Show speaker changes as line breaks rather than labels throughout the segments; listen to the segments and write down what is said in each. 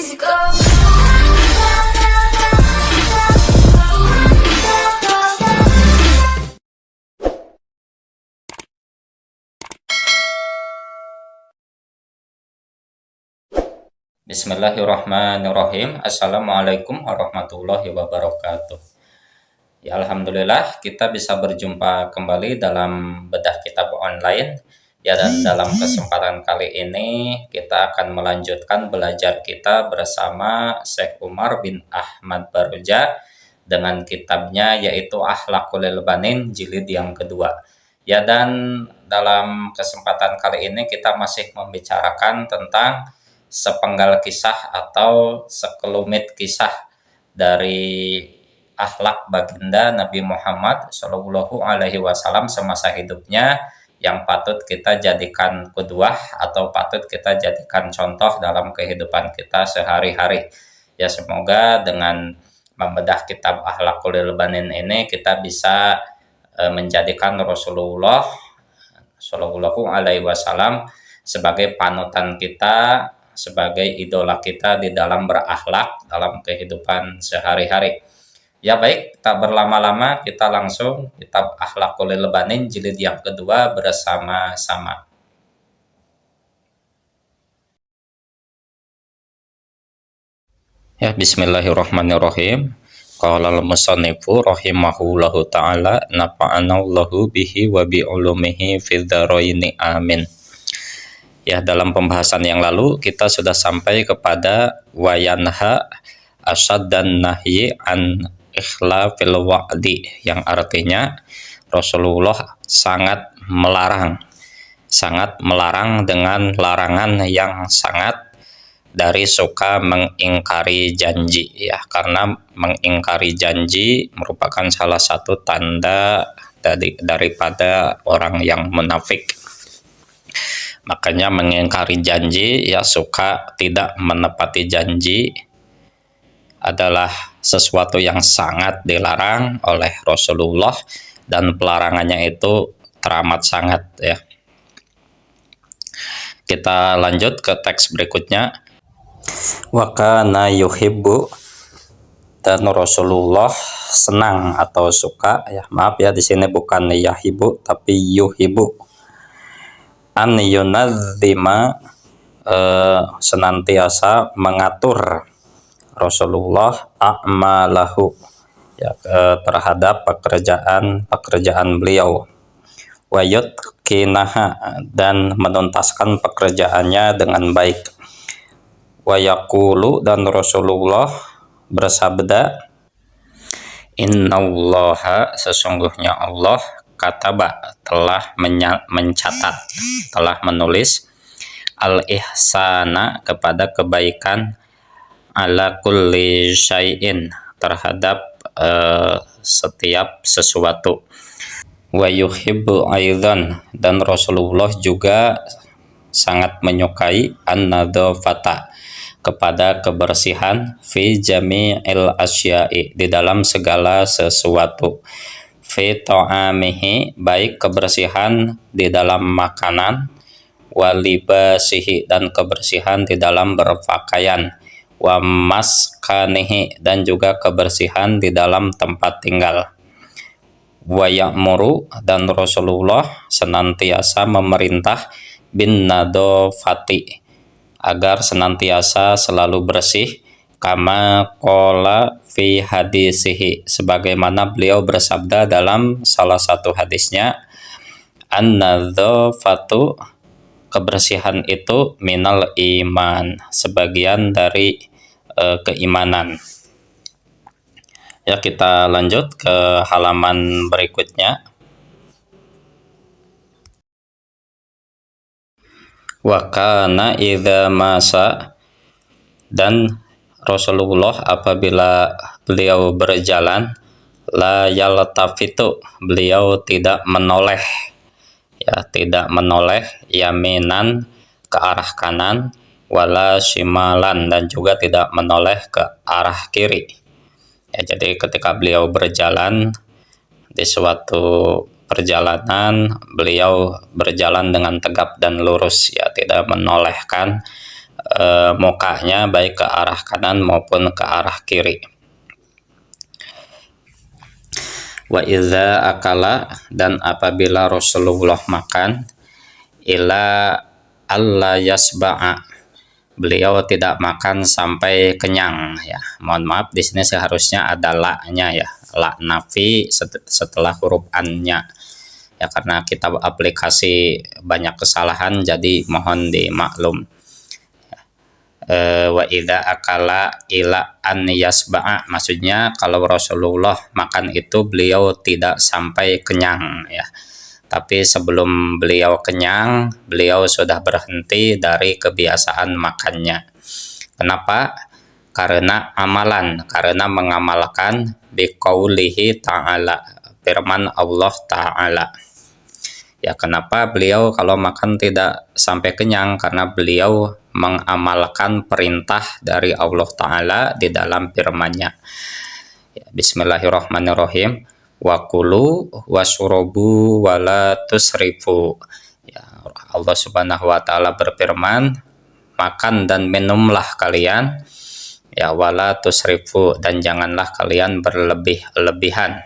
music up.
Bismillahirrahmanirrahim. Assalamualaikum warahmatullahi wabarakatuh. Ya, alhamdulillah kita bisa berjumpa kembali dalam bedah kitab online. Ya, dan dalam kesempatan kali ini kita akan melanjutkan belajar kita bersama Syekh Umar bin Ahmad Baroja dengan kitabnya yaitu Akhlaqul Banin jilid yang kedua. Ya, dan dalam kesempatan kali ini kita masih membicarakan tentang sepenggal kisah atau sekelumit kisah dari akhlak baginda Nabi Muhammad Shallallahu Alaihi Wasallam semasa hidupnya yang patut kita jadikan qudwah atau patut kita jadikan contoh dalam kehidupan kita sehari-hari. Ya, semoga dengan membedah kitab Akhlaqul Banin ini kita bisa menjadikan Rasulullah Shallallahu Alaihi Wasallam sebagai panutan kita, sebagai idola kita di dalam berakhlak dalam kehidupan sehari-hari. Ya baik, tak berlama-lama kita langsung kitab Akhlaqul Banin jilid yang kedua bersama-sama. Ya, bismillahirrahmanirrahim. Qala al-musannifu rahimahullahu ta'ala nafa'anallahu bihi wa bi ulumihi fid dharaini amin. Ya, dalam pembahasan yang lalu kita sudah sampai kepada wayanha asad dan nahyi an ikhlafil wa'di, yang artinya Rasulullah sangat melarang dengan larangan yang sangat dari suka mengingkari janji, ya, karena mengingkari janji merupakan salah satu tanda daripada orang yang munafik. Makanya mengingkari janji, ya, suka tidak menepati janji adalah sesuatu yang sangat dilarang oleh Rasulullah, dan pelarangannya itu teramat sangat, ya. Kita lanjut ke teks berikutnya. Wa kana yuhibbu, dan Rasulullah senang atau suka, ya, maaf ya, di sini bukan yahibu tapi yuhibu, an yunadzima, senantiasa mengatur Rasulullah a'malahu, ya, terhadap pekerjaan beliau, wa yutqinaha, dan menuntaskan pekerjaannya dengan baik, wa yaqulu, dan Rasulullah bersabda, innallaha, sesungguhnya Allah, kataba, telah mencatat, telah menulis, al-ihsana, kepada kebaikan, ala kulli syai'in, terhadap setiap sesuatu, wa yuhibbu aidan, dan Rasulullah juga sangat menyukai an-nadzafata, kepada kebersihan, fi jami'il asya'i, di dalam segala sesuatu, fi ta'amihi, baik kebersihan di dalam makanan, wa libasihi, dan kebersihan di dalam berpakaian, wa maskanihi, dan juga kebersihan di dalam tempat tinggal, wa ya'muru, dan Rasulullah senantiasa memerintah, bin nadofati, agar senantiasa selalu bersih, kama qala fi hadisihi, sebagaimana beliau bersabda dalam salah satu hadisnya, an-nadzafatu, kebersihan itu, minal iman, sebagian dari keimanan. Ya, kita lanjut ke halaman berikutnya. Wa kana idza masa, dan Rasulullah apabila beliau berjalan, la yaltafitu, beliau tidak menoleh, ya, tidak menoleh, yaminan, ke arah kanan, wala shimalan, dan juga tidak menoleh ke arah kiri. Ya, jadi ketika beliau berjalan di suatu perjalanan, beliau berjalan dengan tegap dan lurus, ya, tidak menolehkan mukanya baik ke arah kanan maupun ke arah kiri. Wa idza akala, dan apabila Rasulullah makan, ila alla yasba'a, beliau tidak makan sampai kenyang ya. Mohon maaf, di sini seharusnya ada la-nya ya, la nafi setelah huruf an-nya ya, karena kita aplikasi banyak kesalahan, jadi mohon dimaklum. Wa idza akala ila an yasba'a, maksudnya kalau Rasulullah makan itu beliau tidak sampai kenyang ya. Tapi sebelum beliau kenyang, beliau sudah berhenti dari kebiasaan makannya. Kenapa? Karena amalan, karena mengamalkan biqaulihi ta'ala, firman Allah Ta'ala. Ya, kenapa beliau kalau makan tidak sampai kenyang? Karena beliau mengamalkan perintah dari Allah Ta'ala di dalam firman-Nya. Ya, bismillahirrahmanirrahim. Wa kulu washrobu wala tusrifu. Ya, Allah Subhanahu wa taala berfirman, makan dan minumlah kalian ya, wala tusrifu, dan janganlah kalian berlebih-lebihan.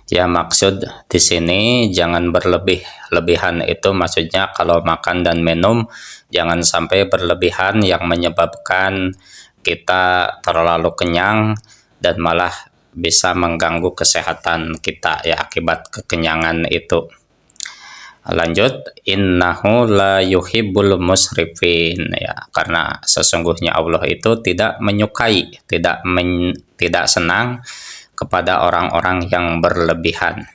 Ya, maksud di sini jangan berlebih-lebihan itu maksudnya kalau makan dan minum jangan sampai berlebihan yang menyebabkan kita terlalu kenyang dan malah bisa mengganggu kesehatan kita ya akibat kekenyangan itu. Lanjut, innahu la yuhibbul musrifin ya, karena sesungguhnya Allah itu tidak menyukai, tidak senang kepada orang-orang yang berlebihan.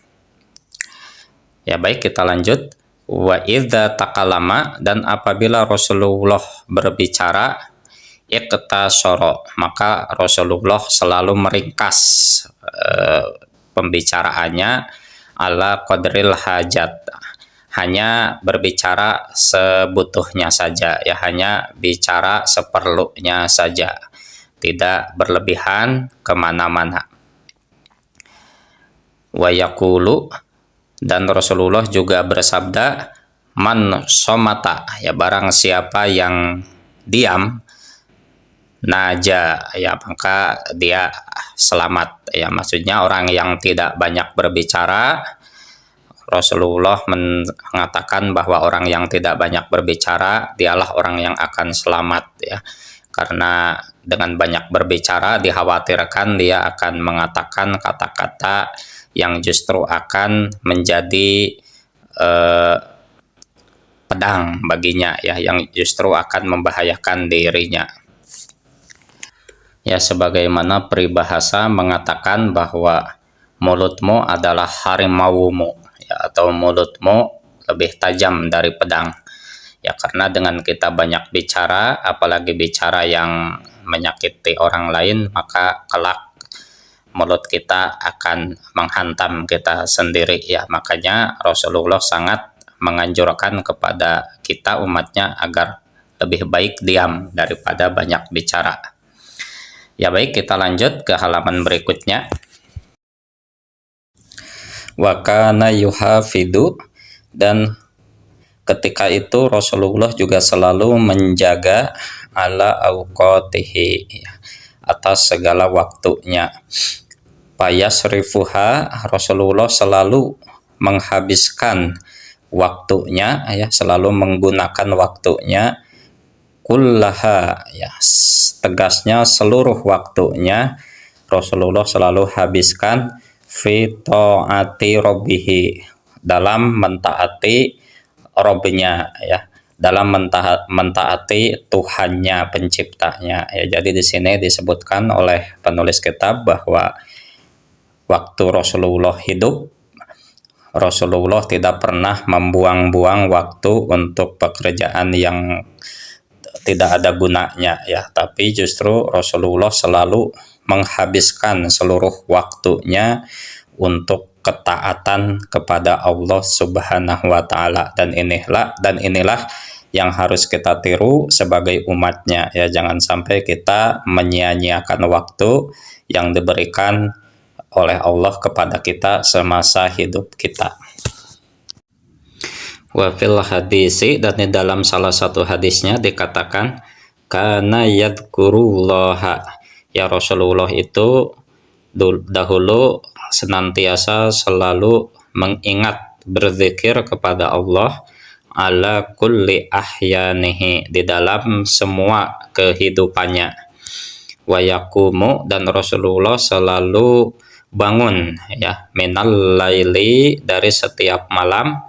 Ya baik, kita lanjut. Wa idza takalama, dan apabila Rasulullah berbicara, iqtasara, maka Rasulullah selalu meringkas pembicaraannya ala qadril hajat, hanya berbicara sebutuhnya saja ya, hanya bicara seperlunya saja, tidak berlebihan kemana-mana. Wa yaqulu, dan Rasulullah juga bersabda, man somata, ya barang siapa yang diam, naja, ya maka dia selamat ya, maksudnya orang yang tidak banyak berbicara. Rasulullah mengatakan bahwa orang yang tidak banyak berbicara dialah orang yang akan selamat ya, karena dengan banyak berbicara dikhawatirkan dia akan mengatakan kata-kata yang justru akan menjadi pedang baginya ya, yang justru akan membahayakan dirinya. Ya, sebagaimana peribahasa mengatakan bahwa mulutmu adalah harimaumu ya, atau mulutmu lebih tajam dari pedang. Ya, karena dengan kita banyak bicara, apalagi bicara yang menyakiti orang lain, maka kelak mulut kita akan menghantam kita sendiri ya. Makanya Rasulullah sangat menganjurkan kepada kita umatnya agar lebih baik diam daripada banyak bicara. Ya baik, kita lanjut ke halaman berikutnya. Wa kana yuhafidu, dan ketika itu Rasulullah juga selalu menjaga ala auqatihi, atas segala waktunya. Payasrifuha, Rasulullah selalu menghabiskan waktunya ya, selalu menggunakan waktunya, kullaha ya, tegasnya seluruh waktunya Rasulullah selalu habiskan fi ta'ati rabbihi, dalam mentaati Robnya ya, dalam mentaati Tuhannya, penciptanya ya. Jadi di sini disebutkan oleh penulis kitab bahwa waktu Rasulullah hidup, Rasulullah tidak pernah membuang-buang waktu untuk pekerjaan yang tidak ada gunanya ya, tapi justru Rasulullah selalu menghabiskan seluruh waktunya untuk ketaatan kepada Allah Subhanahu wa taala, dan inilah yang harus kita tiru sebagai umatnya ya. Jangan sampai kita menyia-nyiakan waktu yang diberikan oleh Allah kepada kita semasa hidup kita. Wa fil hadisi, dan di dalam salah satu hadisnya dikatakan, kana yadhkurullaha. Ya, Rasulullah itu dahulu senantiasa selalu mengingat, berzikir kepada Allah ala kulli ahyanihi, di dalam semua kehidupannya. Wa yaqumu, dan Rasulullah selalu bangun ya, minal laili, dari setiap malam,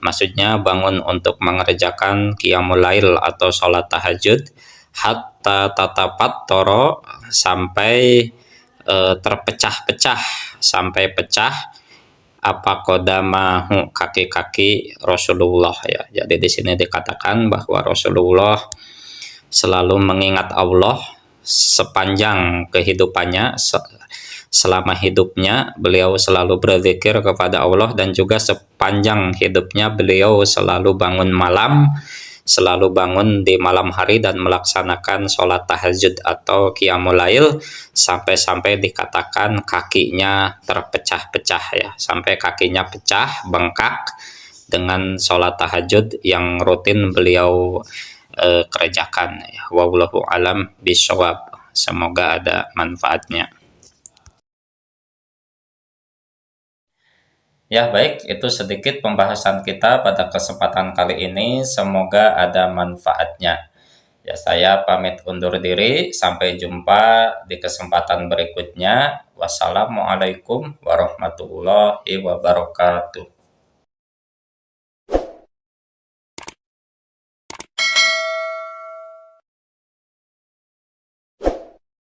maksudnya bangun untuk mengerjakan qiyamul lail atau sholat tahajud, hatta tatapat toro, sampai terpecah-pecah, sampai pecah apa kodamahu, kaki-kaki Rasulullah ya. Jadi di sini dikatakan bahwa Rasulullah selalu mengingat Allah sepanjang kehidupannya, selama hidupnya beliau selalu berzikir kepada Allah, dan juga sepanjang hidupnya beliau selalu bangun malam, selalu bangun di malam hari dan melaksanakan sholat tahajud atau qiyamul lail, sampai-sampai dikatakan kakinya terpecah-pecah ya, sampai kakinya pecah, bengkak dengan sholat tahajud yang rutin beliau kerjakan ya. Wallahu alam bishawab. Semoga ada manfaatnya. Ya, baik, itu sedikit pembahasan kita pada kesempatan kali ini. Semoga ada manfaatnya. Ya, saya pamit undur diri. Sampai jumpa di kesempatan berikutnya. Wassalamualaikum warahmatullahi wabarakatuh.